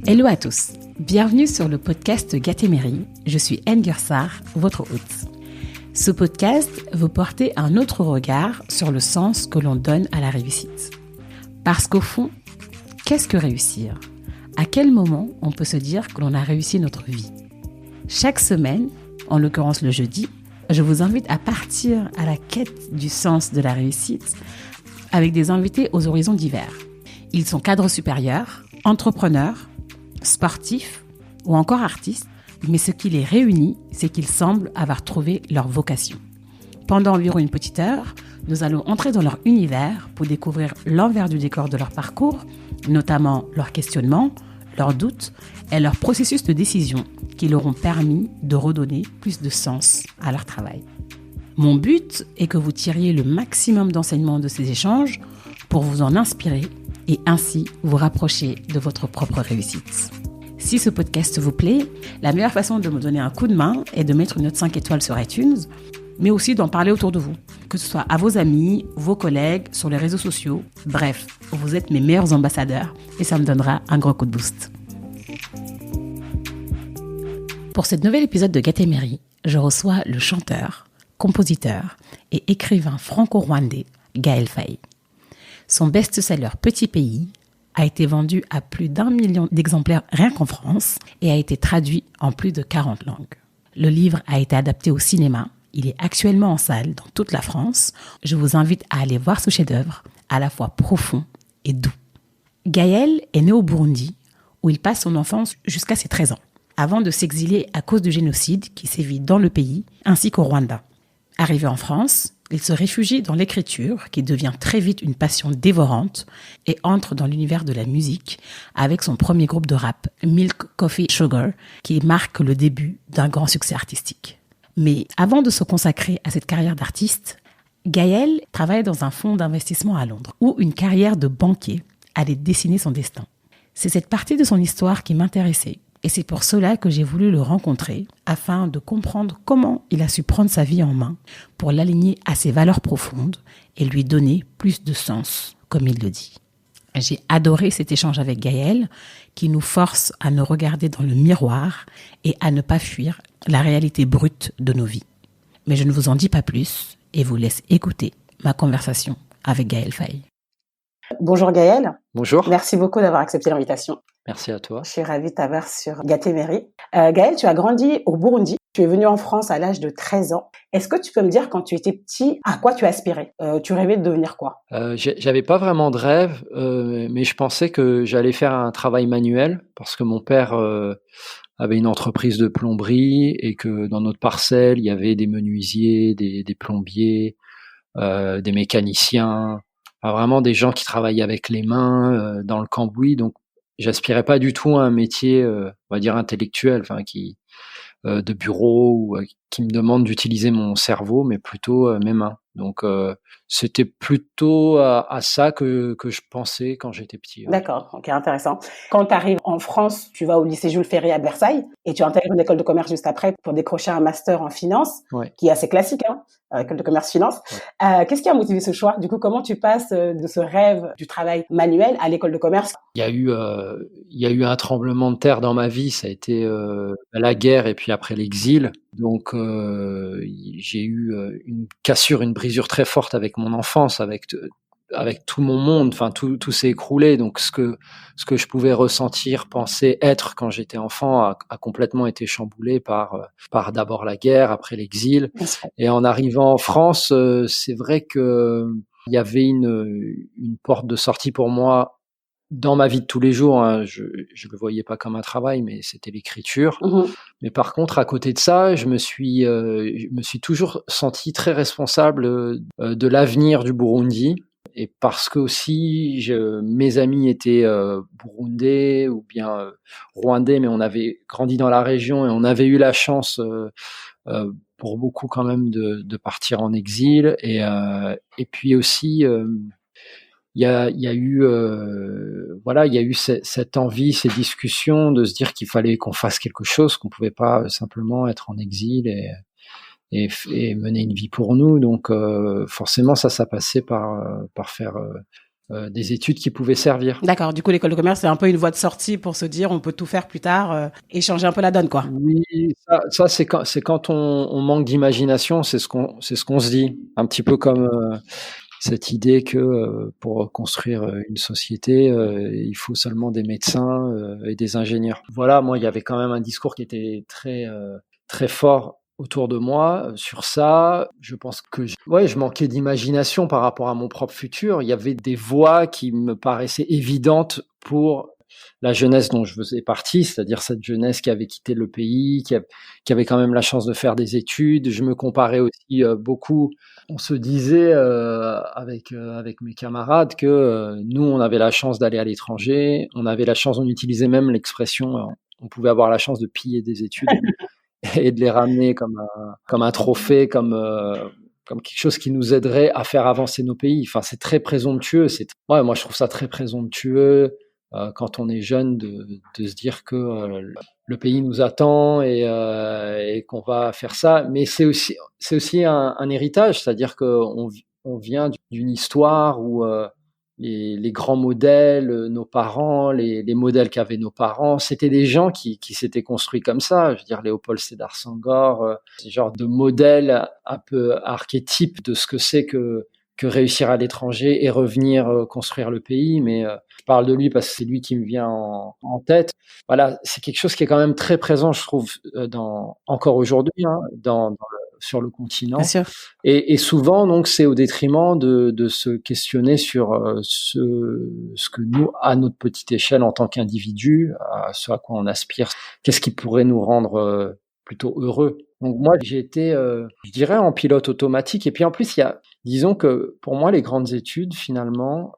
Hello à tous, bienvenue sur le podcast Gatéméry. Je suis Anne Guersard, votre hôte. Ce podcast veut porter un autre regard sur le sens que l'on donne à la réussite. Parce qu'au fond, qu'est-ce que réussir ? À quel moment on peut se dire que l'on a réussi notre vie ? Chaque semaine, en l'occurrence le jeudi, je vous invite à partir à la quête du sens de la réussite avec des invités aux horizons divers. Ils sont cadres supérieurs, entrepreneurs, sportifs ou encore artistes, mais ce qui les réunit, c'est qu'ils semblent avoir trouvé leur vocation. Pendant environ une petite heure, nous allons entrer dans leur univers pour découvrir l'envers du décor de leur parcours, notamment leurs questionnements, leurs doutes et leur processus de décision qui leur ont permis de redonner plus de sens à leur travail. Mon but est que vous tiriez le maximum d'enseignements de ces échanges pour vous en inspirer et ainsi vous rapprocher de votre propre réussite. Si ce podcast vous plaît, la meilleure façon de me donner un coup de main est de mettre une note 5 étoiles sur iTunes, mais aussi d'en parler autour de vous, que ce soit à vos amis, vos collègues, sur les réseaux sociaux. Bref, vous êtes mes meilleurs ambassadeurs et ça me donnera un gros coup de boost. Pour ce nouvel épisode de Gatéméry, je reçois le chanteur, compositeur et écrivain franco-rwandais Gaël Faye. Son best-seller Petit Pays a été vendu à plus d'1 million d'exemplaires rien qu'en France et a été traduit en plus de 40 langues. Le livre a été adapté au cinéma. Il est actuellement en salle dans toute la France. Je vous invite à aller voir ce chef-d'œuvre, à la fois profond et doux. Gaël est né au Burundi, où il passe son enfance jusqu'à ses 13 ans, avant de s'exiler à cause du génocide qui sévit dans le pays, ainsi qu'au Rwanda. Arrivé en France, il se réfugie dans l'écriture, qui devient très vite une passion dévorante, et entre dans l'univers de la musique avec son premier groupe de rap, Milk Coffee Sugar, qui marque le début d'un grand succès artistique. Mais avant de se consacrer à cette carrière d'artiste, Gaël travaille dans un fonds d'investissement à Londres, où une carrière de banquier allait dessiner son destin. C'est cette partie de son histoire qui m'intéressait, et c'est pour cela que j'ai voulu le rencontrer, afin de comprendre comment il a su prendre sa vie en main pour l'aligner à ses valeurs profondes et lui donner plus de sens, comme il le dit. J'ai adoré cet échange avec Gaël, qui nous force à nous regarder dans le miroir et à ne pas fuir la réalité brute de nos vies. Mais je ne vous en dis pas plus et vous laisse écouter ma conversation avec Gaël Faye. Bonjour Gaël. Bonjour. Merci beaucoup d'avoir accepté l'invitation. Merci à toi. Je suis ravie de t'avoir sur Gatéméry. Gaël, tu as grandi au Burundi. Tu es venu en France à l'âge de 13 ans. Est-ce que tu peux me dire, quand tu étais petit, à quoi tu aspirais ? Tu rêvais de devenir quoi ? J'avais pas vraiment de rêve, mais je pensais que j'allais faire un travail manuel parce que mon père avait une entreprise de plomberie et que dans notre parcelle, il y avait des menuisiers, des plombiers, des mécaniciens, enfin, vraiment des gens qui travaillaient avec les mains dans le cambouis. Donc, j'aspirais pas du tout à un métier, on va dire intellectuel, enfin de bureau ou qui me demande d'utiliser mon cerveau, mais plutôt mes mains. Donc, c'était plutôt à ça que je pensais quand j'étais petit. Ouais. D'accord, ok, intéressant. Quand tu arrives en France, tu vas au lycée Jules Ferry à Versailles et tu intègres une école de commerce juste après pour décrocher un master en finance, Ouais. qui est assez classique, école de commerce finance. Ouais. Qu'est-ce qui a motivé ce choix ? Du coup, comment tu passes de ce rêve du travail manuel à l'école de commerce ? Il y a eu un tremblement de terre dans ma vie, ça a été la guerre et puis après l'exil. Donc j'ai eu une cassure, une brisure très forte avec mon enfance, avec tout mon monde. Enfin, tout s'est écroulé. Donc ce que je pouvais ressentir, penser, être quand j'étais enfant a complètement été chamboulé par d'abord la guerre, après l'exil. Et en arrivant en France, c'est vrai que il y avait une porte de sortie pour moi. Dans ma vie de tous les jours, hein, je le voyais pas comme un travail, mais c'était l'écriture. Mmh. Mais par contre, à côté de ça, je me suis toujours senti très responsable de l'avenir du Burundi. Et parce que aussi, mes amis étaient burundais ou bien rwandais, mais on avait grandi dans la région et on avait eu la chance, pour beaucoup quand même, de partir en exil. Et puis aussi, il y a eu cette envie, ces discussions de se dire qu'il fallait qu'on fasse quelque chose, qu'on pouvait pas simplement être en exil et mener une vie pour nous. Donc forcément ça passait par faire des études qui pouvaient servir. D'accord. Du coup, l'école de commerce, c'est un peu une voie de sortie pour se dire on peut tout faire plus tard et changer un peu la donne, quoi. Oui, ça c'est quand on manque d'imagination, c'est ce qu'on se dit. Un petit peu comme cette idée que pour construire une société, il faut seulement des médecins et des ingénieurs. Voilà, moi, il y avait quand même un discours qui était très fort autour de moi sur ça. Je pense que je manquais d'imagination par rapport à mon propre futur. Il y avait des voies qui me paraissaient évidentes pour la jeunesse dont je faisais partie, c'est-à-dire cette jeunesse qui avait quitté le pays, qui avait quand même la chance de faire des études. Je me comparais aussi beaucoup. On se disait avec mes camarades que nous, on avait la chance d'aller à l'étranger. On avait la chance, on utilisait même l'expression, on pouvait avoir la chance de piller des études et de les ramener comme un trophée, comme quelque chose qui nous aiderait à faire avancer nos pays. Enfin, c'est très présomptueux. Moi, je trouve ça très présomptueux quand on est jeune de se dire que le pays nous attend et qu'on va faire ça. Mais c'est aussi un héritage, c'est-à-dire qu'on vient d'une histoire où les grands modèles, nos parents, les modèles qu'avaient nos parents, c'était des gens qui s'étaient construits comme ça. Je veux dire, Léopold Sédar Senghor, ce genre de modèle un peu archétype de ce que c'est que réussir à l'étranger et revenir construire le pays. Mais je parle de lui parce que c'est lui qui me vient en tête. Voilà, c'est quelque chose qui est quand même très présent, je trouve, encore aujourd'hui, hein, sur le continent. Bien sûr. Et souvent, donc, c'est au détriment de se questionner sur ce que nous, à notre petite échelle, en tant qu'individu, ce à quoi on aspire, qu'est-ce qui pourrait nous rendre plutôt heureux. Donc moi, j'ai été, je dirais, en pilote automatique. Et puis en plus, disons que pour moi, les grandes études, finalement,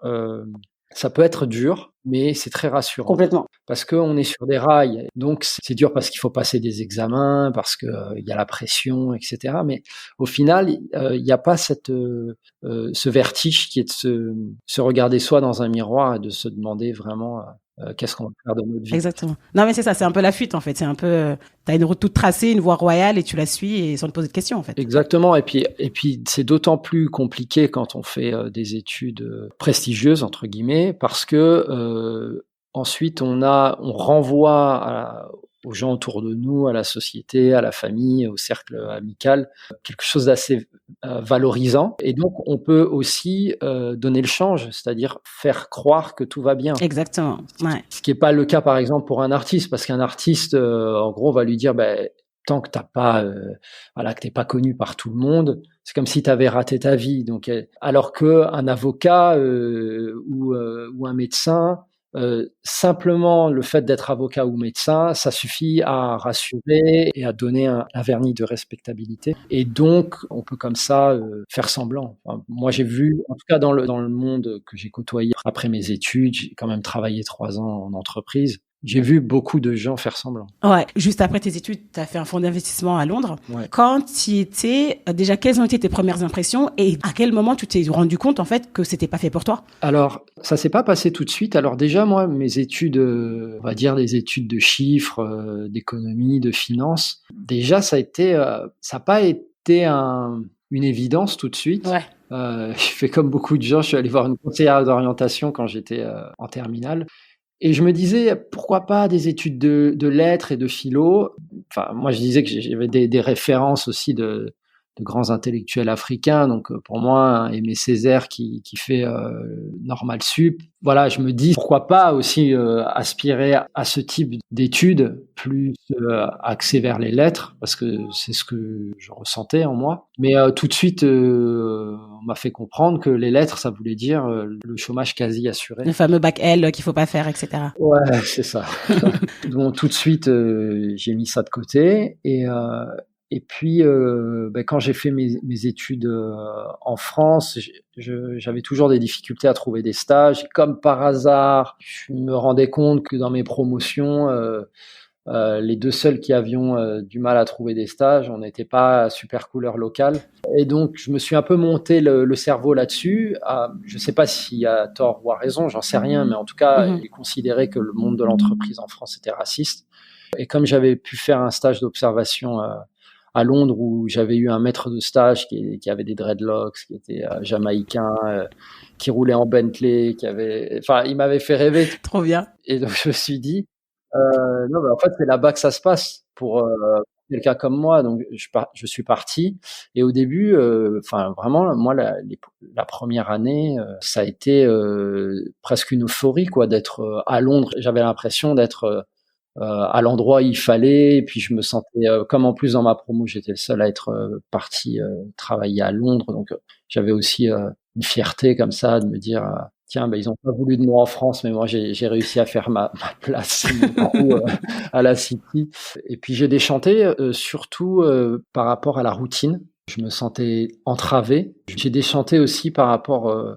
ça peut être dur, mais c'est très rassurant. Complètement. Parce qu'on est sur des rails. Donc c'est dur parce qu'il faut passer des examens, parce que il y a la pression, etc. Mais au final, il n'y a pas ce vertige qui est de se regarder soi dans un miroir et de se demander vraiment qu'est-ce qu'on va faire de notre vie. Exactement. Non, mais c'est ça, c'est un peu la fuite, en fait. C'est un peu, t'as une route toute tracée, une voie royale, et tu la suis et sans te poser de questions, en fait. Exactement. Et puis, c'est d'autant plus compliqué quand on fait des études prestigieuses, entre guillemets, parce que ensuite, on renvoie aux gens autour de nous, à la société, à la famille, au cercle amical, quelque chose d'assez valorisant. Et donc, on peut aussi donner le change, c'est-à-dire faire croire que tout va bien. Exactement. Ouais. Ce qui n'est pas le cas, par exemple, pour un artiste, parce qu'un artiste, en gros, on va lui dire, tant que que t'es pas connu par tout le monde, c'est comme si tu avais raté ta vie. Donc, alors que un avocat ou un médecin, simplement le fait d'être avocat ou médecin, ça suffit à rassurer et à donner un vernis de respectabilité. Et donc, on peut comme ça faire semblant. Enfin, moi, j'ai vu, en tout cas dans le monde que j'ai côtoyé après mes études, j'ai quand même travaillé 3 ans en entreprise. J'ai vu beaucoup de gens faire semblant. Ouais. Juste après tes études, tu as fait un fonds d'investissement à Londres. Ouais. Quand tu y étais, déjà, quelles ont été tes premières impressions et à quel moment tu t'es rendu compte, en fait, que c'était pas fait pour toi? Alors, ça s'est pas passé tout de suite. Alors déjà, moi, mes études, on va dire des études de chiffres, d'économie, de finance, déjà, ça a pas été une évidence tout de suite. Ouais. J'ai fait comme beaucoup de gens, je suis allé voir une conseillère d'orientation quand j'étais en terminale. Et je me disais, pourquoi pas des études de lettres et de philo. Enfin, moi, je disais que j'avais des références aussi de grands intellectuels africains. Donc, pour moi, Aimé Césaire qui fait Normal Sup. Voilà, je me dis, pourquoi pas aussi aspirer à ce type d'études plus axées vers les lettres, parce que c'est ce que je ressentais en moi. Mais tout de suite, on m'a fait comprendre que les lettres, ça voulait dire le chômage quasi assuré. Le fameux bac L qu'il faut pas faire, etc. Ouais, c'est ça. Donc tout de suite, j'ai mis ça de côté et puis quand j'ai fait mes études en France, j'avais toujours des difficultés à trouver des stages. Et comme par hasard, je me rendais compte que dans mes promotions, les 2 seuls qui avions du mal à trouver des stages, on n'était pas super couleur locale. Et donc, je me suis un peu monté le cerveau là-dessus. Je ne sais pas s'il y a tort ou à raison, j'en sais rien, mais en tout cas, il considérait que le monde de l'entreprise en France était raciste. Et comme j'avais pu faire un stage d'observation à Londres où j'avais eu un maître de stage qui avait des dreadlocks, qui était jamaïcain, qui roulait en Bentley, il m'avait fait rêver. Trop bien. Et donc je me suis dit, non, en fait c'est là-bas que ça se passe pour quelqu'un comme moi. Donc je suis parti. Et au début, vraiment, moi la première année, ça a été presque une euphorie, quoi, d'être à Londres. J'avais l'impression d'être à l'endroit où il fallait. Et puis je me sentais, comme en plus dans ma promo, j'étais le seul à être parti travailler à Londres. Donc j'avais aussi une fierté comme ça de me dire, tiens, ils ont pas voulu de moi en France, mais moi j'ai réussi à faire ma place à la City. Et puis j'ai déchanté surtout par rapport à la routine. Je me sentais entravé. J'ai déchanté aussi par rapport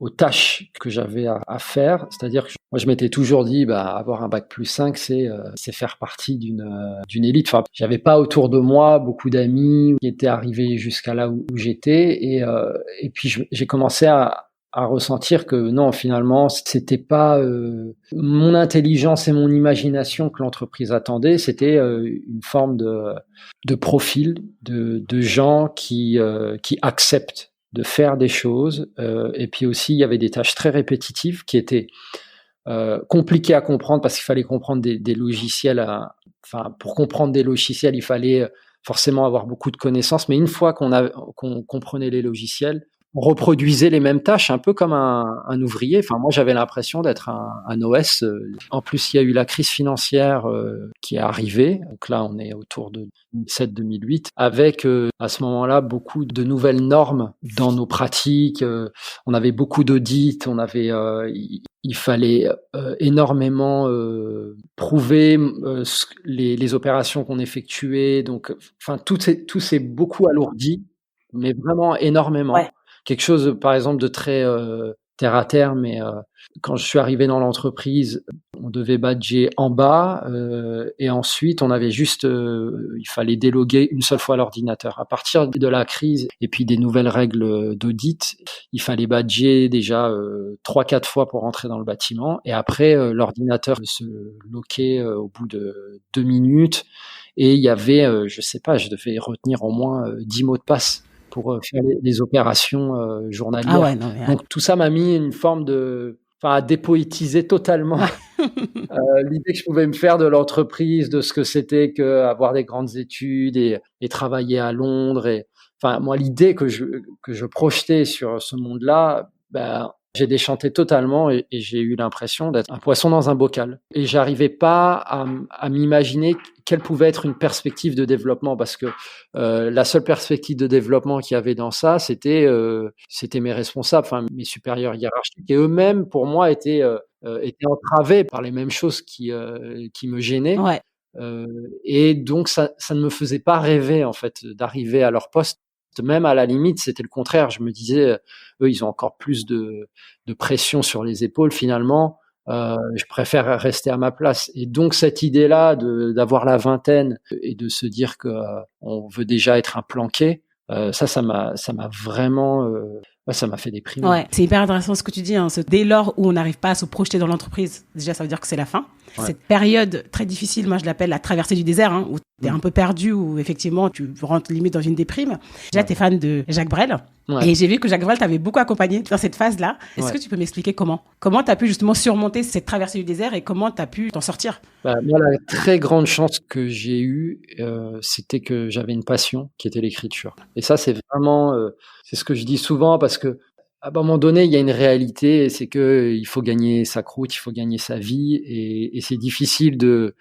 aux tâches que j'avais à faire. C'est-à-dire que moi, je m'étais toujours dit, avoir un bac plus 5, c'est faire partie d'une élite. Enfin, j'avais pas autour de moi beaucoup d'amis qui étaient arrivés jusqu'à là où j'étais. Et puis, j'ai commencé à ressentir que non, finalement, c'était pas mon intelligence et mon imagination que l'entreprise attendait. C'était une forme de profil de gens qui acceptent de faire des choses. Et puis aussi, il y avait des tâches très répétitives qui étaient compliquées à comprendre parce qu'il fallait comprendre des logiciels. Pour comprendre des logiciels, il fallait forcément avoir beaucoup de connaissances. Mais une fois qu'on comprenait les logiciels, on reproduisait les mêmes tâches, un peu comme un ouvrier. Enfin, moi, j'avais l'impression d'être un OS. En plus, il y a eu la crise financière qui est arrivée. Donc là, on est autour de 2007-2008, avec à ce moment-là beaucoup de nouvelles normes dans nos pratiques. On avait beaucoup d'audits. Il fallait énormément prouver les opérations qu'on effectuait. Donc, tout s'est beaucoup alourdi, mais vraiment énormément. Ouais. Quelque chose, par exemple, de très terre à terre, mais quand je suis arrivé dans l'entreprise, on devait badger en bas et ensuite on avait juste, il fallait déloguer une seule fois l'ordinateur. À partir de la crise et puis des nouvelles règles d'audit, il fallait badger déjà 3-4 fois pour rentrer dans le bâtiment et après l'ordinateur se loquait au bout de 2 minutes et il y avait, je sais pas, je devais retenir au moins 10 mots de passe pour faire les opérations journalières. Ah ouais, non, mais... Donc tout ça m'a mis une forme à dépoétiser totalement l'idée que je pouvais me faire de l'entreprise, de ce que c'était qu'avoir des grandes études et travailler à Londres. Et moi, l'idée que je projetais sur ce monde-là, j'ai déchanté totalement et j'ai eu l'impression d'être un poisson dans un bocal. Et j'arrivais pas à m'imaginer quelle pouvait être une perspective de développement parce que la seule perspective de développement qu'il y avait dans ça, c'était mes responsables, mes supérieurs hiérarchiques. Et eux-mêmes, pour moi, étaient entravés par les mêmes choses qui me gênaient. Ouais. Et donc, ça ne me faisait pas rêver, en fait, d'arriver à leur poste. Même à la limite, c'était le contraire. Je me disais, eux, ils ont encore plus de pression sur les épaules. Finalement, je préfère rester à ma place. Et donc cette idée-là d'avoir la vingtaine et de se dire que on veut déjà être un planqué, ça m'a vraiment, ça m'a fait déprimer. Ouais, c'est hyper intéressant ce que tu dis. Dès lors où on n'arrive pas à se projeter dans l'entreprise, déjà ça veut dire que c'est la fin. Ouais. Cette période très difficile, moi je l'appelle la traversée du désert, où tu es un peu perdu, où effectivement tu rentres limite dans une déprime. Déjà, tu es fan de Jacques Brel. Ouais. Et j'ai vu que Jacques Brel t'avait beaucoup accompagné dans cette phase-là. Est-ce que tu peux m'expliquer comment tu as pu justement surmonter cette traversée du désert et comment tu as pu t'en sortir? Moi, la très grande chance que j'ai eue, c'était que j'avais une passion qui était l'écriture. Et ça, c'est vraiment, c'est ce que je dis souvent parce que à un moment donné, il y a une réalité, c'est que il faut gagner sa croûte, il faut gagner sa vie, et c'est difficile de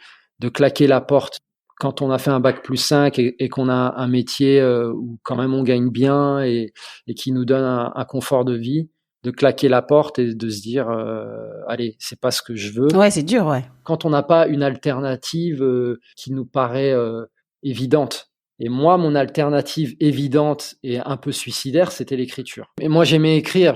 claquer la porte quand on a fait un bac plus 5 et qu'on a un métier où quand même on gagne bien et qui nous donne un confort de vie, de claquer la porte et de se dire allez, c'est pas ce que je veux. Ouais, c'est dur, ouais. Quand on n'a pas une alternative qui nous paraît évidente. Et moi, mon alternative évidente et un peu suicidaire, c'était l'écriture. Et moi, j'aimais écrire.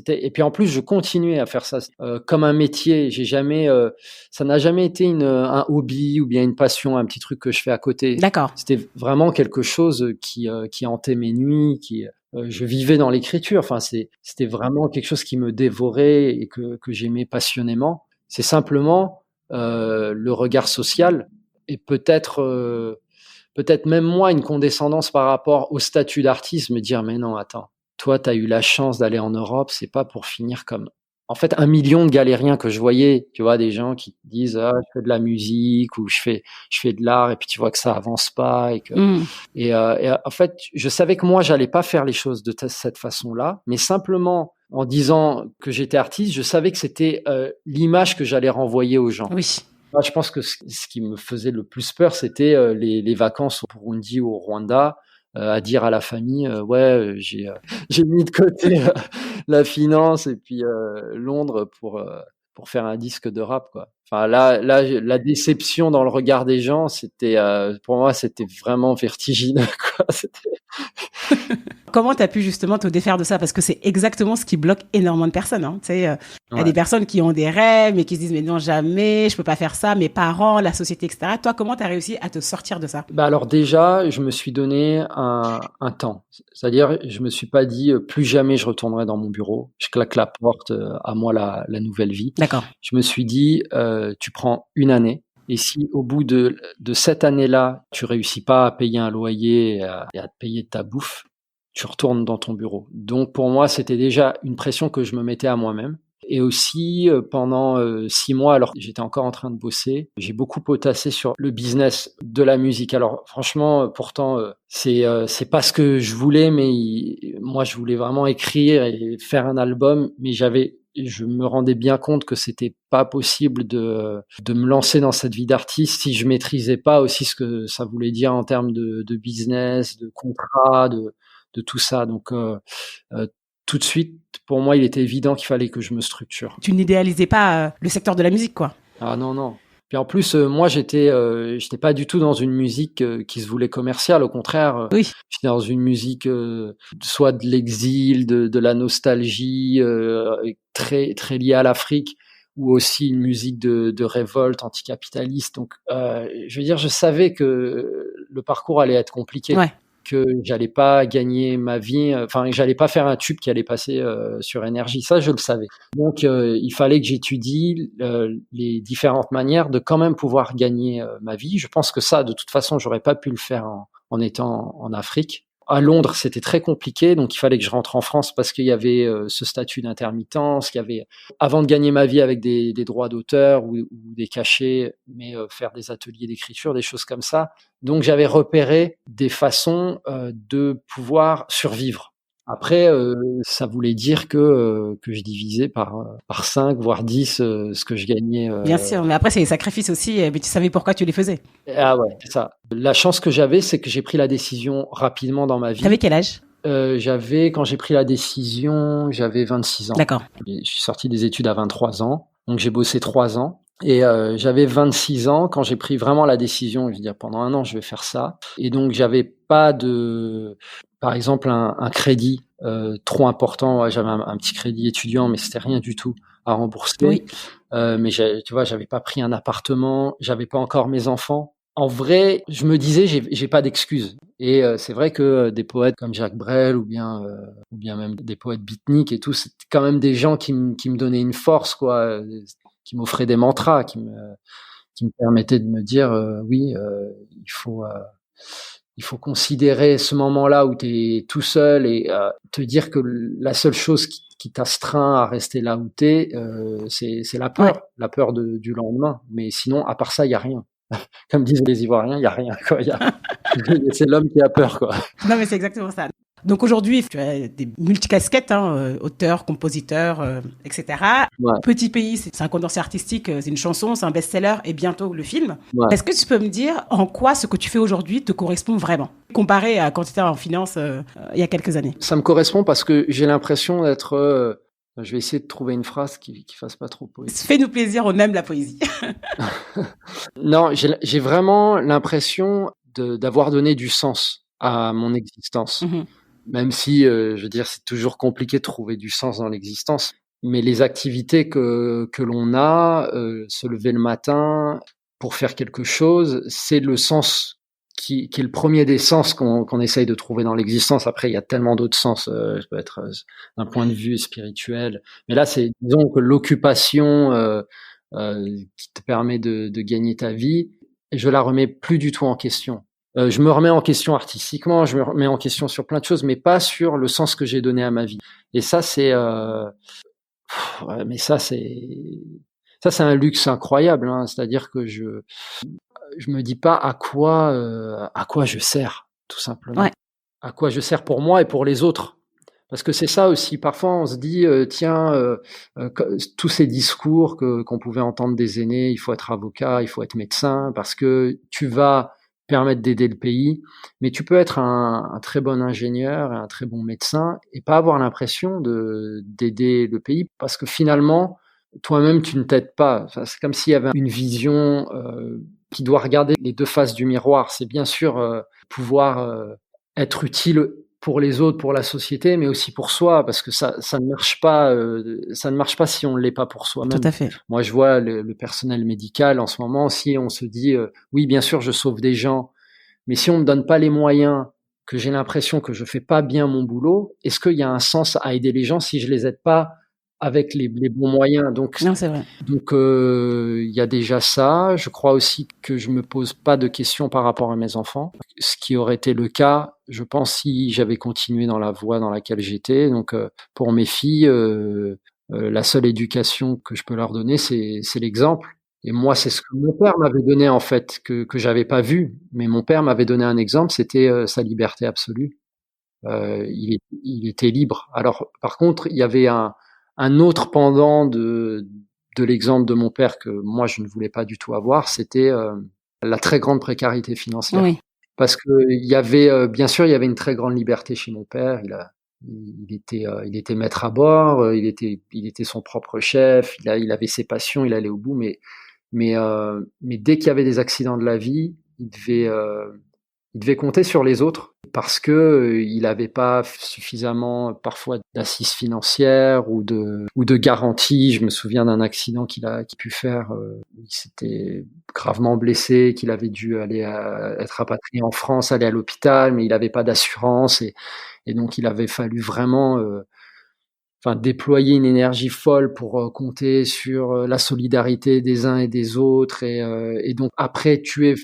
Et puis en plus, je continuais à faire ça comme un métier. Ça n'a jamais été un hobby ou bien une passion, un petit truc que je fais à côté. D'accord. C'était vraiment quelque chose qui hantait mes nuits, je vivais dans l'écriture. C'était vraiment quelque chose qui me dévorait et que j'aimais passionnément. C'est simplement le regard social et peut-être peut-être même moi, une condescendance par rapport au statut d'artiste, me dire: «Mais non, attends, toi, tu as eu la chance d'aller en Europe, c'est pas pour finir comme» en fait, 1 million de galériens que je voyais, tu vois? Des gens qui te disent: «Ah, je fais de la musique» ou «Je fais de l'art» et puis tu vois que ça avance pas et que Mmh. et en fait, je savais que moi, j'allais pas faire les choses de cette façon-là, mais simplement en disant que j'étais artiste, je savais que c'était, l'image que j'allais renvoyer aux gens. Oui. Moi, je pense que ce qui me faisait le plus peur, c'était, les vacances au Burundi ou au Rwanda, à dire à la famille, «Ouais, j'ai mis de côté, la finance et puis, Londres pour faire un disque de rap, quoi». Enfin là, la déception dans le regard des gens, c'était, pour moi, c'était vraiment vertigineux, quoi. C'était Comment tu as pu justement te défaire de ça? Parce que c'est exactement ce qui bloque énormément de personnes, hein. Tu sais, y a ouais. des personnes qui ont des rêves, mais qui se disent: «Mais non, jamais, je peux pas faire ça, mes parents, la société» et cetera. Toi, comment tu as réussi à te sortir de ça? Bah, alors déjà, je me suis donné un temps. C'est-à-dire, je me suis pas dit, «Plus jamais je retournerai dans mon bureau. Je claque la porte, à moi la nouvelle vie». D'accord. Je me suis dit, «Tu prends 1 année et si au bout de cette année-là, tu réussis pas à payer un loyer et à te payer ta bouffe, tu retournes dans ton bureau». Donc pour moi, c'était déjà une pression que je me mettais à moi-même et aussi, pendant, 6 mois, alors que j'étais encore en train de bosser, j'ai beaucoup potassé sur le business de la musique. Alors franchement, pourtant, c'est pas ce que je voulais, mais moi, je voulais vraiment écrire et faire un album, mais je me rendais bien compte que c'était pas possible de me lancer dans cette vie d'artiste si je maîtrisais pas aussi ce que ça voulait dire en termes de business, de contrat, de tout ça. Donc, heu, tout de suite, pour moi, il était évident qu'il fallait que je me structure. Tu n'idéalisais pas, le secteur de la musique, quoi? Ah non, non. Puis en plus, moi, j'étais pas du tout dans une musique, qui se voulait commerciale. Au contraire, Oui. j'étais dans une musique, soit de l'exil, de la nostalgie, très très liée à l'Afrique, ou aussi une musique de révolte anticapitaliste. Donc, je veux dire, je savais que le parcours allait être compliqué, Ouais. que j'allais pas gagner ma vie, enfin, que j'allais pas faire un tube qui allait passer, sur énergie. Ça, je le savais. Donc, il fallait que j'étudie, les différentes manières de quand même pouvoir gagner, ma vie. Je pense que ça, de toute façon, j'aurais pas pu le faire en étant en Afrique. À Londres, c'était très compliqué, donc il fallait que je rentre en France parce qu'il y avait, ce statut d'intermittence, qu'il y avait avant de gagner ma vie avec des droits d'auteur ou des cachets, mais, faire des ateliers d'écriture, des choses comme ça. Donc j'avais repéré des façons, de pouvoir survivre. Après, ça voulait dire que je divisais par 5 voire 10, ce que je gagnais, Bien sûr, mais après c'est des sacrifices aussi, mais tu savais pourquoi tu les faisais. ah ouais, c'est ça. La chance que j'avais, c'est que j'ai pris la décision rapidement dans ma Tu avais vie. quel âge? Quand j'ai pris la décision, j'avais 26 ans. D'accord. Et je suis sorti des études à 23 ans, donc j'ai bossé 3 ans et j'avais 26 ans quand j'ai pris vraiment la décision. Je veux dire, pendant 1 an, je vais faire ça et donc j'avais pas par exemple, un crédit, trop important. Ouais, j'avais un petit crédit étudiant, mais c'était rien du tout à rembourser. Oui. Mais tu vois, j'avais pas pris un appartement, j'avais pas encore mes enfants. En vrai, je me disais: «J'ai pas d'excuses» et c'est vrai que, des poètes comme Jacques Brel ou bien même des poètes beatniks et tout, c'était quand même des gens qui me donnaient une force, quoi, qui m'offraient des mantras, qui me permettaient de me dire, «Oui, il faut considérer ce moment-là où tu es tout seul et te dire que la seule chose qui t'astreint à rester là où tu es, c'est Ouais. la peur du lendemain. Mais sinon, à part ça, il y a rien». Comme disent les Ivoiriens, il y a rien, quoi. C'est l'homme qui a peur, quoi. Non, mais c'est exactement ça. Donc aujourd'hui, tu as des multicasquettes, hein, auteur, compositeur, et cetera. Ouais, Petit pays, c'est un condensé artistique, c'est une chanson, c'est un best-seller et bientôt le film. ouais. Est-ce que tu peux me dire en quoi ce que tu fais aujourd'hui te correspond vraiment, comparé à quand tu étais en finance il y a quelques années? Ça me correspond parce que j'ai l'impression d'être, je vais essayer de trouver une phrase qui fasse pas trop poétique. Fais-nous plaisir, on aime la poésie. Non, j'ai vraiment l'impression d'avoir donné du sens à mon existence. Mhm. Même si, je veux dire, c'est toujours compliqué de trouver du sens dans l'existence. Mais les activités que l'on a, se lever le matin pour faire quelque chose, c'est le sens qui est le premier des sens qu'on essaye de trouver dans l'existence. Après, il y a tellement d'autres sens, ça peut être, d'un point de vue spirituel. Mais là, c'est disons que l'occupation, qui te permet de gagner ta vie, je la remets plus du tout en question. Je me remets en question artistiquement, je me remets en question sur plein de choses, mais pas sur le sens que j'ai donné à ma vie. Et ça, ouais, mais ça, c'est un luxe incroyable, hein. C'est-à-dire que je me dis pas à quoi je sers, tout simplement. Ouais. À quoi je sers pour moi et pour les autres. Parce que c'est ça aussi. Parfois, on se dit, tiens, tous ces discours qu'on pouvait entendre des aînés, il faut être avocat, il faut être médecin, parce que tu vas permettre d'aider le pays. Mais tu peux être un très bon ingénieur et un très bon médecin et pas avoir l'impression d'aider le pays, parce que finalement, toi-même, tu ne t'aides pas. Enfin, c'est comme s'il y avait une vision qui doit regarder les deux faces du miroir. C'est bien sûr pouvoir être utile pour les autres, pour la société, mais aussi pour soi, parce que ça ne marche pas, ça ne marche pas si on ne l'est pas pour soi-même. Tout à fait. Moi, je vois le personnel médical en ce moment, si on se dit, oui, bien sûr, je sauve des gens, mais si on me donne pas les moyens, que j'ai l'impression que je fais pas bien mon boulot, est-ce qu'il y a un sens à aider les gens si je les aide pas avec les bons moyens? Non, c'est vrai. Donc, il y a déjà ça. Je crois aussi que je me pose pas de questions par rapport à mes enfants, ce qui aurait été le cas, je pense, si j'avais continué dans la voie dans laquelle j'étais. Donc, pour mes filles, la seule éducation que je peux leur donner, c'est l'exemple. Et moi, c'est ce que mon père m'avait donné, en fait, que j'avais pas vu. Mais mon père m'avait donné un exemple, c'était sa liberté absolue. Il était libre. Alors, par contre, il y avait un autre pendant de l'exemple de mon père que moi, je ne voulais pas du tout avoir, c'était la très grande précarité financière. Oui. Parce que il y avait, bien sûr, il y avait une très grande liberté chez mon père. Il était maître à bord, il était son propre chef, il avait ses passions, il allait au bout, mais dès qu'il y avait des accidents de la vie, il devait compter sur les autres parce que il n'avait pas suffisamment parfois d'assises financières ou de garanties. Je me souviens d'un accident qu'il a pu faire. Il s'était gravement blessé, qu'il avait dû être rapatrié en France, aller à l'hôpital, mais il n'avait pas d'assurance et donc il avait fallu vraiment déployer une énergie folle pour compter sur la solidarité des uns et des autres et donc après tu es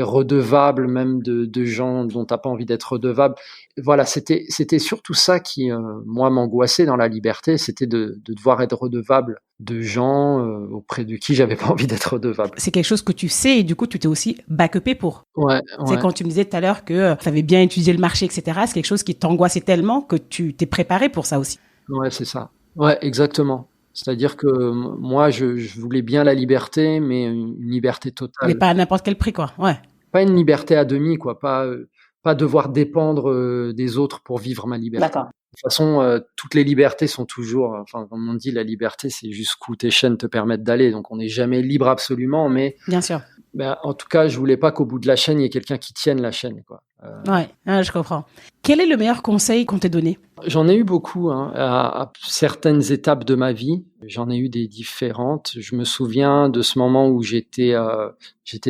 redevable même de gens dont t'as pas envie d'être redevable. Voilà, c'était surtout ça qui moi m'angoissait dans la liberté, c'était de devoir être redevable de gens auprès de qui j'avais pas envie d'être redevable. C'est quelque chose que tu sais et du coup tu t'es aussi backupé pour. Ouais. C'est quand tu me disais tout à l'heure que tu avais bien étudié le marché, etc. C'est quelque chose qui t'angoissait tellement que tu t'es préparé pour ça aussi. Ouais, c'est ça. Ouais, exactement. C'est-à-dire que moi, je voulais bien la liberté, mais une liberté totale. Mais pas à n'importe quel prix, quoi. Ouais. Pas une liberté à demi, quoi. Pas devoir dépendre des autres pour vivre ma liberté. D'accord. De toute façon, toutes les libertés sont toujours, enfin, comme on dit, la liberté, c'est jusqu'où tes chaînes te permettent d'aller. Donc, on n'est jamais libre absolument, mais bien sûr. En tout cas, je voulais pas qu'au bout de la chaîne, il y ait quelqu'un qui tienne la chaîne, quoi. Ouais, je comprends. Quel est le meilleur conseil qu'on t'ait donné? J'en ai eu beaucoup, hein, à certaines étapes de ma vie. J'en ai eu des différentes. Je me souviens de ce moment où j'étais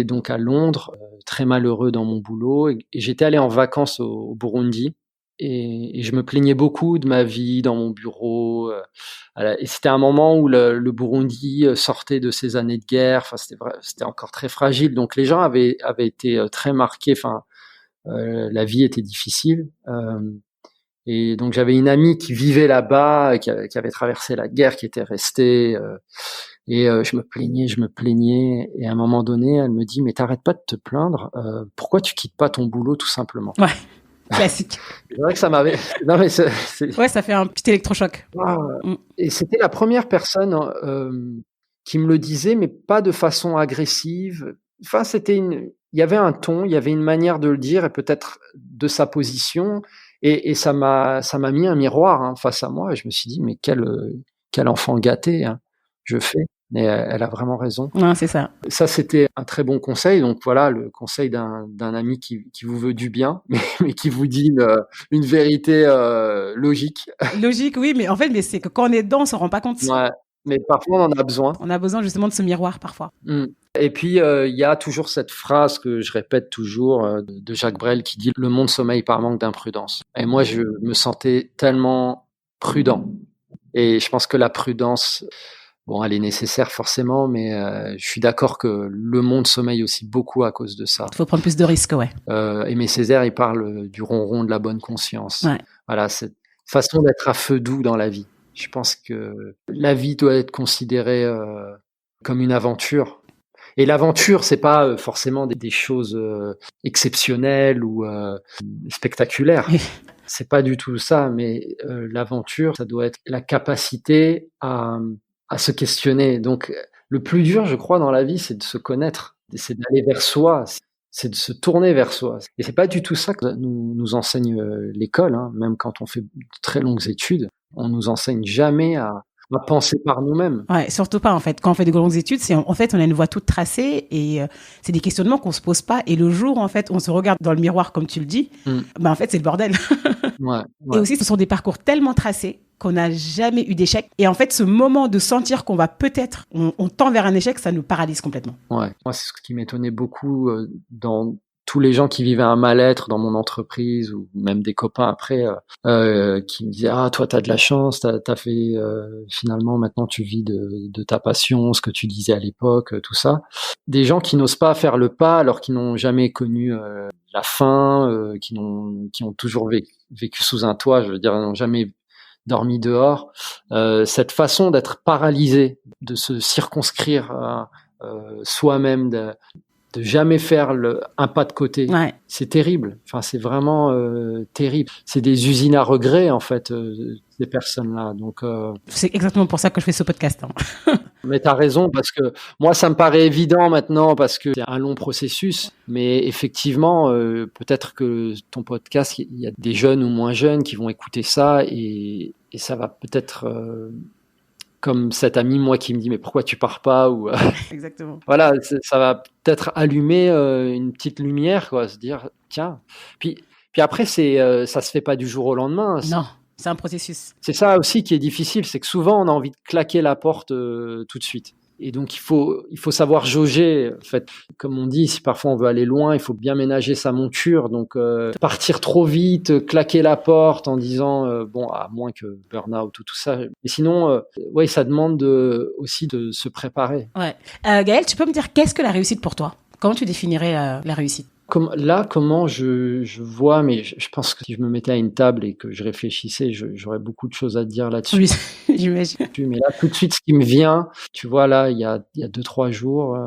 donc à Londres, très malheureux dans mon boulot, et j'étais allé en vacances au Burundi. Et je me plaignais beaucoup de ma vie dans mon bureau. Et c'était un moment où le Burundi sortait de ses années de guerre. Enfin, c'était encore très fragile. Donc les gens avaient été très marqués. Enfin, la vie était difficile. Et donc j'avais une amie qui vivait là-bas, qui avait traversé la guerre, qui était restée. Je me plaignais. Et à un moment donné, elle me dit, mais t'arrêtes pas de te plaindre. Pourquoi tu quittes pas ton boulot, tout simplement? Ouais. Classique. C'est vrai que ça m'avait. Non mais ouais, ça fait un petit électrochoc. Et c'était la première personne qui me le disait, mais pas de façon agressive. Enfin, il y avait un ton, il y avait une manière de le dire, et peut-être de sa position, et ça m'a mis un miroir face à moi. Et je me suis dit, mais quel enfant gâté je fais. Et elle a vraiment raison. Non, c'est ça. Ça, c'était un très bon conseil. Donc voilà, le conseil d'un ami qui vous veut du bien, mais qui vous dit une vérité logique. Logique, oui, mais en fait, c'est que quand on est dedans, on s'en rend pas compte. Ouais, mais parfois on en a besoin. On a besoin justement de ce miroir parfois. Et puis il y a toujours cette phrase que je répète toujours de Jacques Brel qui dit « Le monde sommeille par manque d'imprudence ». Et moi, je me sentais tellement prudent. Et je pense que la prudence Bon, elle est nécessaire forcément, mais je suis d'accord que le monde sommeille aussi beaucoup à cause de ça. Il faut prendre plus de risques, ouais. Aimé Césaire, il parle du ronron de la bonne conscience. Ouais. Voilà, cette façon d'être à feu doux dans la vie. Je pense que la vie doit être considérée comme une aventure. Et l'aventure, c'est pas forcément des choses exceptionnelles ou spectaculaires. C'est pas du tout ça, mais l'aventure, ça doit être la capacité à se questionner. Donc, le plus dur, je crois, dans la vie, c'est de se connaître, c'est d'aller vers soi, c'est de se tourner vers soi. Et c'est pas du tout ça que nous enseigne l'école, hein. Même quand on fait de très longues études, on nous enseigne jamais à penser par nous-mêmes. Ouais, surtout pas en fait. Quand on fait de grandes études, en fait on a une voie toute tracée et c'est des questionnements qu'on se pose pas. Et le jour en fait on se regarde dans le miroir comme tu le dis, en fait c'est le bordel. Ouais. Et aussi ce sont des parcours tellement tracés qu'on n'a jamais eu d'échec. Et en fait ce moment de sentir qu'on va peut-être, on tend vers un échec, ça nous paralyse complètement. Ouais. Moi c'est ce qui m'étonnait beaucoup dans tous les gens qui vivaient un mal-être dans mon entreprise ou même des copains après qui me disaient toi t'as de la chance, t'as fait finalement maintenant tu vis de ta passion, ce que tu disais à l'époque, tout ça. Des gens qui n'osent pas faire le pas alors qu'ils n'ont jamais connu la faim, qui ont toujours vécu sous un toit, je veux dire, n'ont jamais dormi dehors. Cette façon d'être paralysé, de se circonscrire à soi-même, de jamais faire un pas de côté. Ouais. C'est terrible. Enfin, c'est vraiment terrible. C'est des usines à regrets, en fait, ces personnes-là. Donc, c'est exactement pour ça que je fais ce podcast. Hein. Mais t'as raison, parce que moi, ça me paraît évident maintenant, parce que c'est un long processus. Mais effectivement, peut-être que ton podcast, il y a des jeunes ou moins jeunes qui vont écouter ça et ça va peut-être... comme cet ami, moi, qui me dit mais pourquoi tu pars pas ou Exactement. Voilà, ça va peut-être allumer une petite lumière, quoi, se dire tiens. Puis après, ça se fait pas du jour au lendemain. Non, c'est un processus. C'est ça aussi qui est difficile, c'est que souvent on a envie de claquer la porte tout de suite. Et donc il faut savoir jauger. En fait, comme on dit, si parfois on veut aller loin, il faut bien ménager sa monture. Donc partir trop vite, claquer la porte en disant bon, à moins que burn-out ou tout ça. Mais sinon, ouais, ça demande aussi de se préparer. Ouais. Gaël, tu peux me dire qu'est-ce que la réussite pour toi? Comment tu définirais la réussite? Comment je vois, mais je pense que si je me mettais à une table et que je réfléchissais, j'aurais beaucoup de choses à dire là-dessus. Oui, j'imagine. Mais là, tout de suite, ce qui me vient, tu vois, là, il y a 2-3 jours,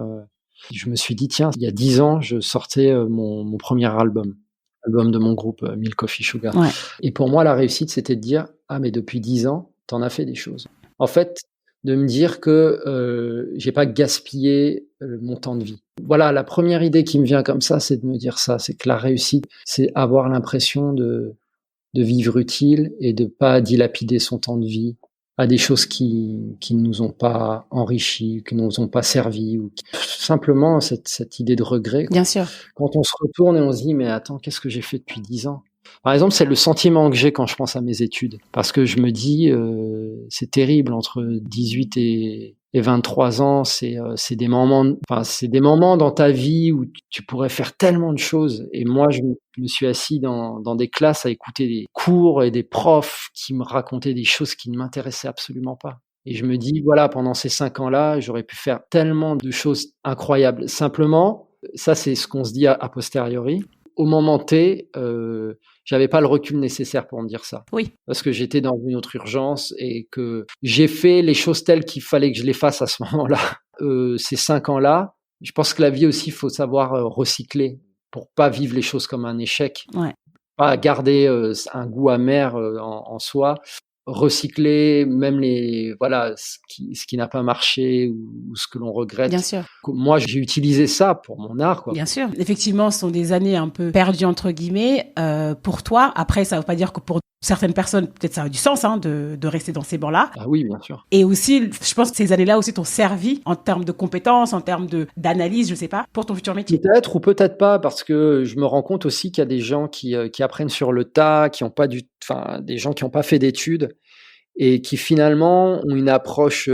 je me suis dit, tiens, il y a 10 ans, je sortais mon premier album de mon groupe Milk Coffee Sugar. Ouais. Et pour moi, la réussite, c'était de dire, mais depuis 10 ans, t'en as fait des choses. En fait, de me dire que j'ai pas gaspillé mon temps de vie. Voilà, la première idée qui me vient comme ça, c'est de me dire ça, c'est que la réussite, c'est avoir l'impression de vivre utile et de pas dilapider son temps de vie à des choses qui ne nous ont pas enrichis, qui ne nous ont pas servi, ou simplement cette idée de regret. Bien sûr. Quand on se retourne et on se dit mais attends, qu'est-ce que j'ai fait depuis 10 ans? Par exemple, c'est le sentiment que j'ai quand je pense à mes études, parce que je me dis c'est terrible entre 18 et 23 ans, c'est des moments dans ta vie où tu pourrais faire tellement de choses. Et moi, je me suis assis dans des classes à écouter des cours et des profs qui me racontaient des choses qui ne m'intéressaient absolument pas. Et je me dis, voilà, pendant ces 5 ans-là, j'aurais pu faire tellement de choses incroyables. Simplement, ça, c'est ce qu'on se dit a posteriori. Au moment T, j'avais pas le recul nécessaire pour me dire ça. Oui. Parce que j'étais dans une autre urgence et que j'ai fait les choses telles qu'il fallait que je les fasse à ce moment-là. Ces 5 ans-là, je pense que la vie aussi, il faut savoir recycler pour pas vivre les choses comme un échec. Ouais. Pas garder un goût amer en soi. Recycler même ce qui n'a pas marché ou ce que l'on regrette. Bien sûr. Moi, j'ai utilisé ça pour mon art, quoi. Bien sûr. Effectivement, ce sont des années un peu perdues entre guillemets pour toi. Après, ça veut pas dire que pour certaines personnes, peut-être ça a du sens de rester dans ces bancs-là. Ah oui, bien sûr. Et aussi, je pense que ces années-là aussi t'ont servi en termes de compétences, en termes d'analyse, je sais pas, pour ton futur métier. Peut-être ou peut-être pas, parce que je me rends compte aussi qu'il y a des gens qui apprennent sur le tas, des gens qui n'ont pas fait d'études et qui finalement ont une approche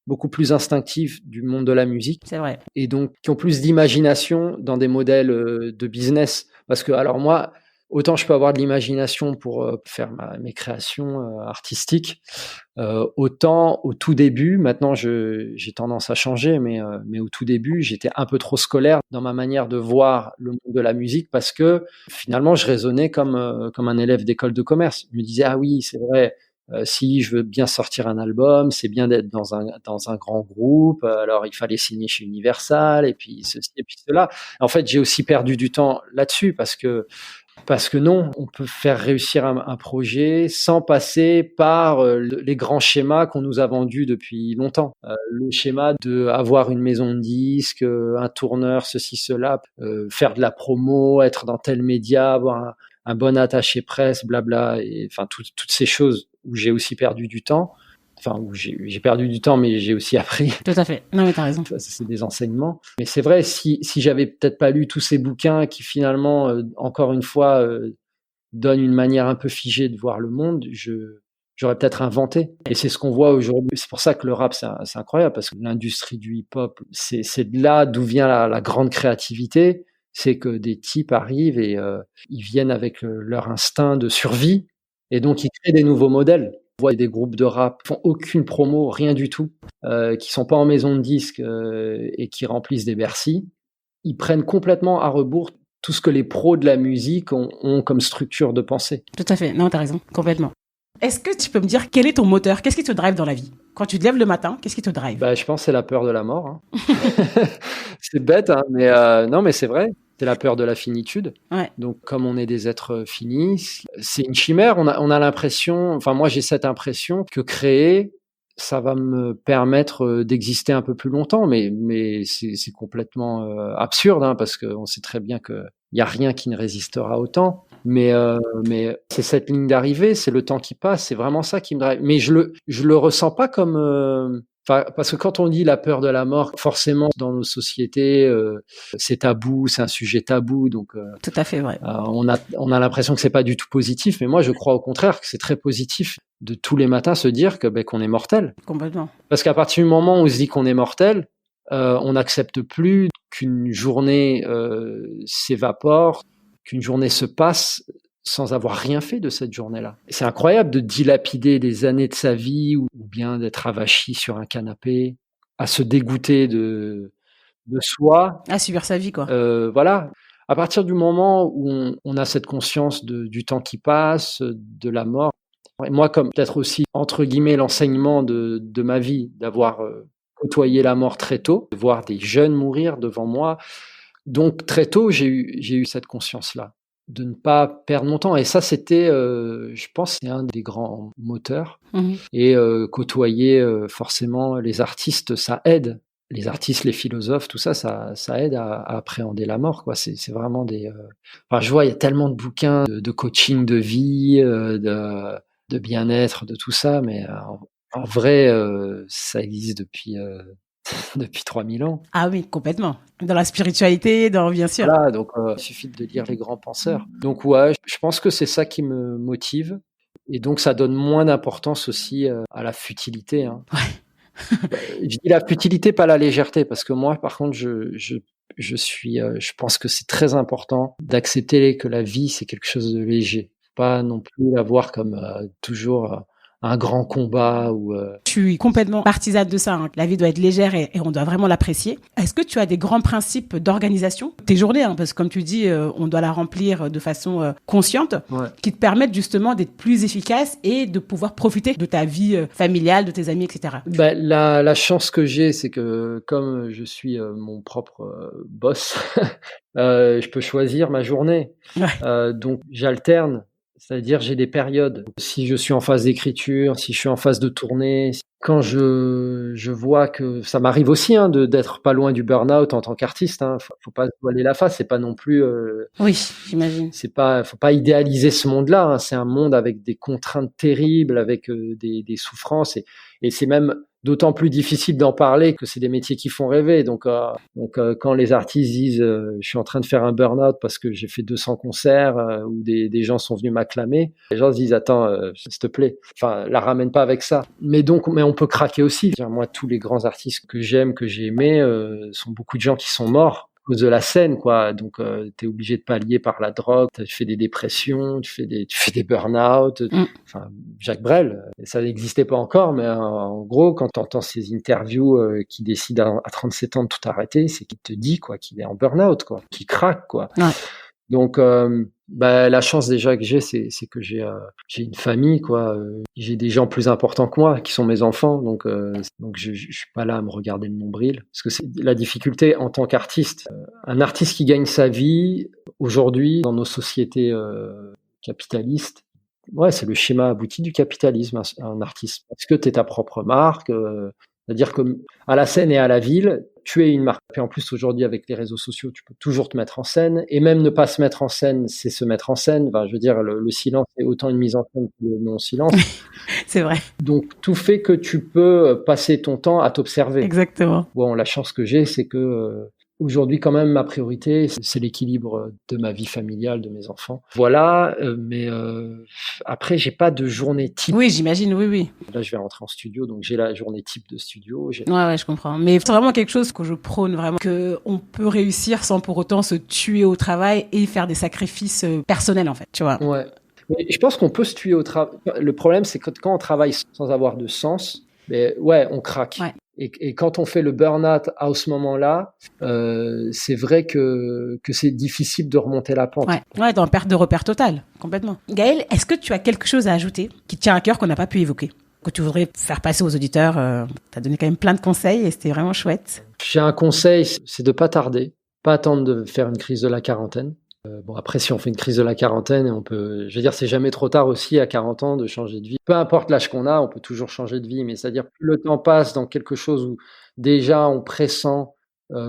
beaucoup plus instinctive du monde de la musique. C'est vrai. Et donc qui ont plus d'imagination dans des modèles de business. Parce que alors moi, autant je peux avoir de l'imagination pour faire mes créations artistiques, autant au tout début, maintenant j'ai tendance à changer, mais au tout début, j'étais un peu trop scolaire dans ma manière de voir le monde de la musique parce que finalement, je raisonnais comme un élève d'école de commerce. Je me disais, ah oui, c'est vrai, si je veux bien sortir un album, c'est bien d'être dans un grand groupe, alors il fallait signer chez Universal, et puis ceci, et puis cela. En fait, j'ai aussi perdu du temps là-dessus parce que non, on peut faire réussir un projet sans passer par les grands schémas qu'on nous a vendus depuis longtemps. Le schéma de avoir une maison de disques, un tourneur, ceci, cela, faire de la promo, être dans tel média, avoir un bon attaché presse, blabla, et enfin toutes ces choses où j'ai aussi perdu du temps. Enfin, où j'ai perdu du temps, mais j'ai aussi appris. Tout à fait. Non, mais t'as raison. Ça, c'est des enseignements. Mais c'est vrai, si j'avais peut-être pas lu tous ces bouquins qui finalement, encore une fois, donnent une manière un peu figée de voir le monde, j'aurais peut-être inventé. Et c'est ce qu'on voit aujourd'hui. C'est pour ça que le rap, c'est incroyable, parce que l'industrie du hip-hop, c'est de là d'où vient la grande créativité. C'est que des types arrivent et ils viennent avec leur instinct de survie, et donc ils créent des nouveaux modèles. On voit des groupes de rap qui font aucune promo, rien du tout, qui sont pas en maison de disques et qui remplissent des Bercy. Ils prennent complètement à rebours tout ce que les pros de la musique ont comme structure de pensée. Tout à fait. Non, t'as raison. Complètement. Est-ce que tu peux me dire quel est ton moteur? Qu'est-ce qui te drive dans la vie? Quand tu te lèves le matin, qu'est-ce qui te drive? Je pense que c'est la peur de la mort. Hein. C'est bête, hein, mais non, mais c'est vrai. C'est la peur de la finitude. Ouais. Donc, comme on est des êtres finis, c'est une chimère. On a l'impression, enfin moi j'ai cette impression que créer, ça va me permettre d'exister un peu plus longtemps, mais c'est complètement absurde, hein, parce qu'on sait très bien que il y a rien qui ne résistera au temps. Mais c'est cette ligne d'arrivée, c'est le temps qui passe, c'est vraiment ça qui me drive. Mais je le ressens pas comme parce que quand on dit la peur de la mort, forcément dans nos sociétés, c'est tabou, c'est un sujet tabou, donc Tout à fait vrai. on a l'impression que c'est pas du tout positif, mais moi je crois au contraire que c'est très positif de tous les matins se dire que qu'on est mortel. Complètement. Parce qu'à partir du moment où on se dit qu'on est mortel, on n'accepte plus qu'une journée s'évapore, qu'une journée se passe sans avoir rien fait de cette journée-là. Et c'est incroyable de dilapider des années de sa vie ou bien d'être avachi sur un canapé, à se dégoûter de soi. À subir sa vie, quoi. Voilà. À partir du moment où on a cette conscience du temps qui passe, de la mort, et moi, comme peut-être aussi, entre guillemets, l'enseignement de ma vie, d'avoir côtoyé la mort très tôt, de voir des jeunes mourir devant moi. Donc, très tôt, j'ai eu cette conscience-là, de ne pas perdre mon temps. Et ça, c'était, je pense, c'est un des grands moteurs. Mmh. Et côtoyer forcément les artistes, ça aide. Les artistes, les philosophes, tout ça, ça aide à appréhender la mort, quoi. C'est vraiment des. Enfin, je vois, il y a tellement de bouquins de coaching de vie, de bien-être, de tout ça, mais en vrai, ça existe depuis depuis 3000 ans. Ah oui, complètement. Dans la spiritualité, bien sûr. Voilà, donc il suffit de lire les grands penseurs. Donc ouais, je pense que c'est ça qui me motive, et donc ça donne moins d'importance aussi à la futilité. Hein. Ouais. Je dis la futilité, pas la légèreté, parce que moi, par contre, je pense que c'est très important d'accepter que la vie, c'est quelque chose de léger. Pas non plus la voir comme toujours un grand combat ou. Je suis complètement partisane de ça. Hein. La vie doit être légère et on doit vraiment l'apprécier. Est-ce que tu as des grands principes d'organisation? Tes journées, hein, parce que comme tu dis, on doit la remplir de façon consciente, Ouais. qui te permettent justement d'être plus efficace et de pouvoir profiter de ta vie familiale, de tes amis, etc. La chance que j'ai, c'est que comme je suis mon propre boss, je peux choisir ma journée. Ouais. Donc j'alterne, c'est-à-dire j'ai des périodes. Si je suis en phase d'écriture, si je suis en phase de tournée, quand je vois que ça m'arrive aussi d'être pas loin du burn-out en tant qu'artiste. Hein, faut pas se voiler la face. C'est pas non plus. Oui, j'imagine. Faut pas idéaliser ce monde-là. Hein, c'est un monde avec des contraintes terribles, avec des souffrances, et c'est même d'autant plus difficile d'en parler que c'est des métiers qui font rêver. Donc quand les artistes disent je suis en train de faire un burn-out parce que j'ai fait 200 concerts ou des gens sont venus m'acclamer, les gens se disent attends, s'il te plaît, enfin la ramène pas avec ça. Mais on peut craquer aussi. Moi, tous les grands artistes que j'aime, que j'ai aimés, sont beaucoup de gens qui sont morts. cause de la scène, quoi. Donc, t'es obligé de pallier par la drogue, tu fais des dépressions, tu fais des burn-out. Enfin, Jacques Brel, ça n'existait pas encore, mais en gros, quand tu entends ces interviews qui décident à 37 ans de tout arrêter, c'est qu'il te dit, quoi, qu'il est en burn-out, quoi, qu'il craque, quoi. Ouais. Donc, la chance déjà que j'ai, c'est que j'ai une famille, quoi. J'ai des gens plus importants que moi, qui sont mes enfants. Donc je suis pas là à me regarder le nombril. Parce que c'est la difficulté en tant qu'artiste. Un artiste qui gagne sa vie, aujourd'hui, dans nos sociétés capitalistes, ouais, c'est le schéma abouti du capitalisme, un artiste. Parce que tu es ta propre marque. C'est-à-dire que à la scène et à la ville, tu es une marque. Et en plus, aujourd'hui, avec les réseaux sociaux, tu peux toujours te mettre en scène. Et même ne pas se mettre en scène, c'est se mettre en scène. Enfin, je veux dire, le silence est autant une mise en scène que le non-silence. C'est vrai. Donc, tout fait que tu peux passer ton temps à t'observer. Exactement. Bon, la chance que j'ai, c'est que aujourd'hui, quand même, ma priorité, c'est l'équilibre de ma vie familiale, de mes enfants. Voilà, mais après, j'ai pas de journée type. Oui, j'imagine, oui. Là, je vais rentrer en studio, donc j'ai la journée type de studio. Ouais, je comprends. Mais c'est vraiment quelque chose que je prône vraiment, qu'on peut réussir sans pour autant se tuer au travail et faire des sacrifices personnels, en fait, tu vois. Ouais. Mais je pense qu'on peut se tuer au travail. Le problème, c'est que quand on travaille sans avoir de sens, ouais, on craque. Ouais. Et quand on fait le burn-out à ce moment-là, c'est vrai que c'est difficile de remonter la pente. Ouais, dans perte de repère totale, complètement. Gaël, est-ce que tu as quelque chose à ajouter qui te tient à cœur qu'on n'a pas pu évoquer, que tu voudrais faire passer aux auditeurs? Tu as donné quand même plein de conseils et c'était vraiment chouette. J'ai un conseil, c'est de pas tarder, pas attendre de faire une crise de la quarantaine. Bon, après, si on fait une crise de la quarantaine, je veux dire, c'est jamais trop tard aussi à 40 ans de changer de vie. Peu importe l'âge qu'on a, on peut toujours changer de vie, mais c'est-à-dire plus le temps passe dans quelque chose où déjà on pressent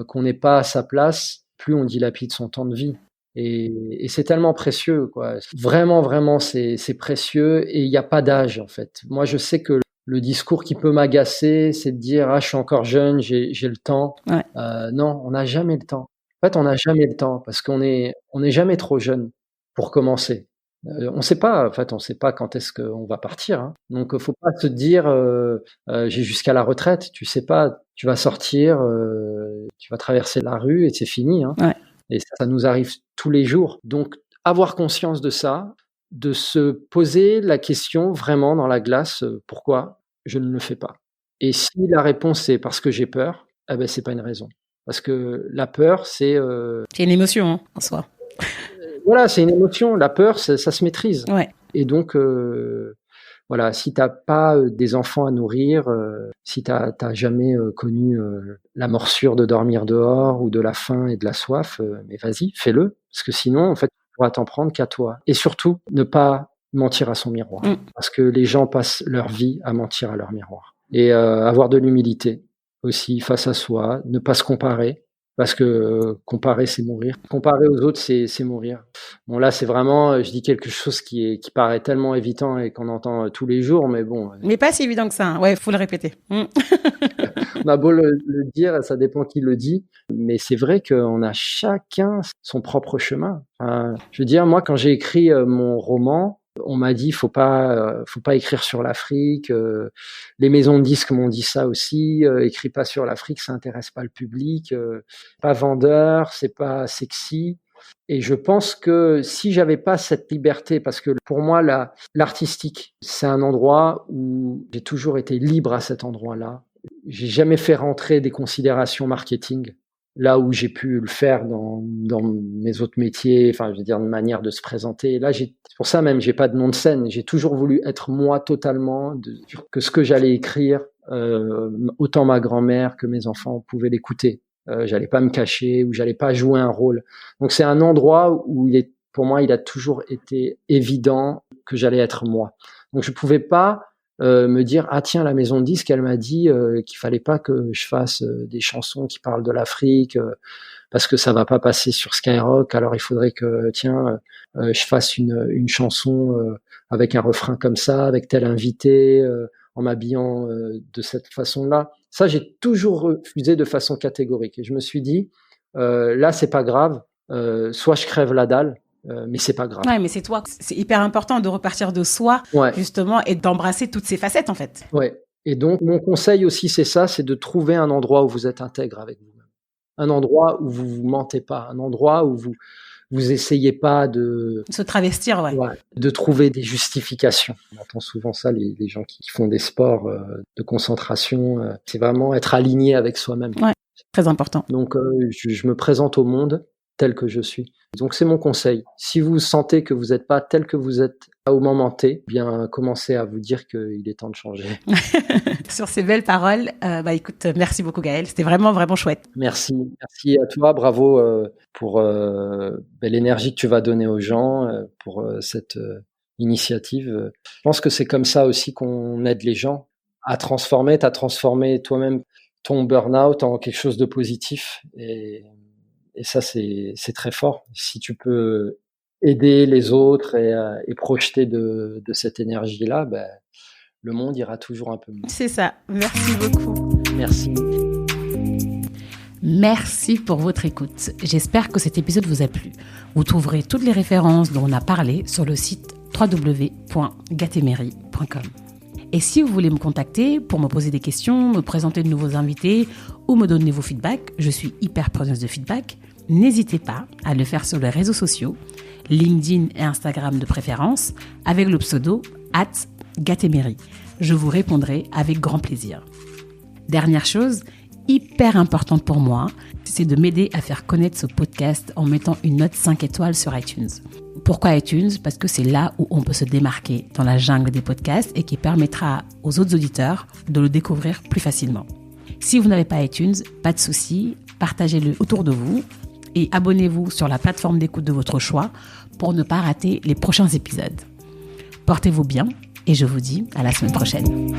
qu'on n'est pas à sa place, plus on dilapide son temps de vie. Et c'est tellement précieux, quoi. Vraiment, vraiment, c'est précieux et il n'y a pas d'âge, en fait. Moi, je sais que le discours qui peut m'agacer, c'est de dire, je suis encore jeune, j'ai le temps. Ouais. Non, on n'a jamais le temps. En fait, on n'a jamais le temps parce qu'on est jamais trop jeune pour commencer. On sait pas quand est-ce qu'on va partir, hein. Donc, faut pas se dire, j'ai jusqu'à la retraite. Tu sais pas, tu vas sortir, tu vas traverser la rue et c'est fini, hein. Ouais. Et ça nous arrive tous les jours. Donc, avoir conscience de ça, de se poser la question vraiment dans la glace, pourquoi je ne le fais pas? Et si la réponse est parce que j'ai peur, c'est pas une raison. Parce que la peur, c'est une émotion, hein, en soi. Voilà, c'est une émotion. La peur, ça se maîtrise. Ouais. Et donc, voilà, si t'as pas des enfants à nourrir, si t'as jamais connu la morsure de dormir dehors ou de la faim et de la soif, mais vas-y, fais-le. Parce que sinon, en fait, tu pourras t'en prendre qu'à toi. Et surtout, ne pas mentir à son miroir. Parce que les gens passent leur vie à mentir à leur miroir. Et avoir de l'humilité aussi face à soi, ne pas se comparer. Parce que comparer, c'est mourir. Comparer aux autres, c'est mourir. Bon, là, c'est vraiment, je dis quelque chose qui paraît tellement évident et qu'on entend tous les jours, mais bon. Mais pas si évident que ça, hein. Ouais, faut le répéter. On a beau le dire, ça dépend qui le dit, mais c'est vrai qu'on a chacun son propre chemin. Enfin, je veux dire, moi, quand j'ai écrit mon roman, on m'a dit faut pas écrire sur l'Afrique. Les maisons de disques m'ont dit ça aussi. Écris pas sur l'Afrique, ça intéresse pas le public. Pas vendeur, c'est pas sexy. Et je pense que si j'avais pas cette liberté, parce que pour moi l'artistique, c'est un endroit où j'ai toujours été libre à cet endroit-là. J'ai jamais fait rentrer des considérations marketing. Là où j'ai pu le faire dans mes autres métiers, enfin, je veux dire, une manière de se présenter. Là, c'est pour ça même, j'ai pas de nom de scène. J'ai toujours voulu être moi totalement, que ce que j'allais écrire, autant ma grand-mère que mes enfants pouvaient l'écouter. J'allais pas me cacher ou j'allais pas jouer un rôle. Donc, c'est un endroit où pour moi, il a toujours été évident que j'allais être moi. Donc, je pouvais pas me dire tiens, la maison de disques elle m'a dit qu'il fallait pas que je fasse des chansons qui parlent de l'Afrique parce que ça va pas passer sur Skyrock, alors il faudrait que je fasse une chanson avec un refrain comme ça, avec tel invité, en m'habillant de cette façon-là. Ça, j'ai toujours refusé de façon catégorique et je me suis dit là c'est pas grave, soit je crève la dalle, mais c'est pas grave. Ouais, mais c'est toi. C'est hyper important de repartir de soi, justement, et d'embrasser toutes ces facettes, en fait. Ouais. Et donc, mon conseil aussi, c'est ça, c'est de trouver un endroit où vous êtes intègre avec vous-même. un endroit où vous vous mentez pas, un endroit où vous essayez pas de Se travestir, ouais. de trouver des justifications. On entend souvent ça, les gens qui font des sports de concentration. C'est vraiment être aligné avec soi-même. Ouais, très important. Donc, je me présente au monde tel que je suis. Donc, c'est mon conseil. Si vous sentez que vous n'êtes pas tel que vous êtes au moment T, bien, commencez à vous dire qu'il est temps de changer. Sur ces belles paroles, écoute, merci beaucoup Gaël. C'était vraiment, vraiment chouette. Merci à toi. Bravo pour l'énergie que tu vas donner aux gens, pour cette initiative. Je pense que c'est comme ça aussi qu'on aide les gens à transformer. Tu as transformé toi-même ton burn-out en quelque chose de positif. Et ça, c'est très fort. Si tu peux aider les autres et projeter de cette énergie-là, le monde ira toujours un peu mieux. C'est ça. Merci beaucoup. Merci. Merci pour votre écoute. J'espère que cet épisode vous a plu. Vous trouverez toutes les références dont on a parlé sur le site www.gatemery.com. Et si vous voulez me contacter pour me poser des questions, me présenter de nouveaux invités ou me donner vos feedbacks, je suis hyper preneuse de feedback. N'hésitez pas à le faire sur les réseaux sociaux, LinkedIn et Instagram de préférence, avec le pseudo @gatemery. Je vous répondrai avec grand plaisir. Dernière chose, hyper importante pour moi, c'est de m'aider à faire connaître ce podcast en mettant une note 5 étoiles sur iTunes. Pourquoi iTunes ? Parce que c'est là où on peut se démarquer dans la jungle des podcasts et qui permettra aux autres auditeurs de le découvrir plus facilement. Si vous n'avez pas iTunes, pas de souci, partagez-le autour de vous et abonnez-vous sur la plateforme d'écoute de votre choix pour ne pas rater les prochains épisodes. Portez-vous bien et je vous dis à la semaine prochaine.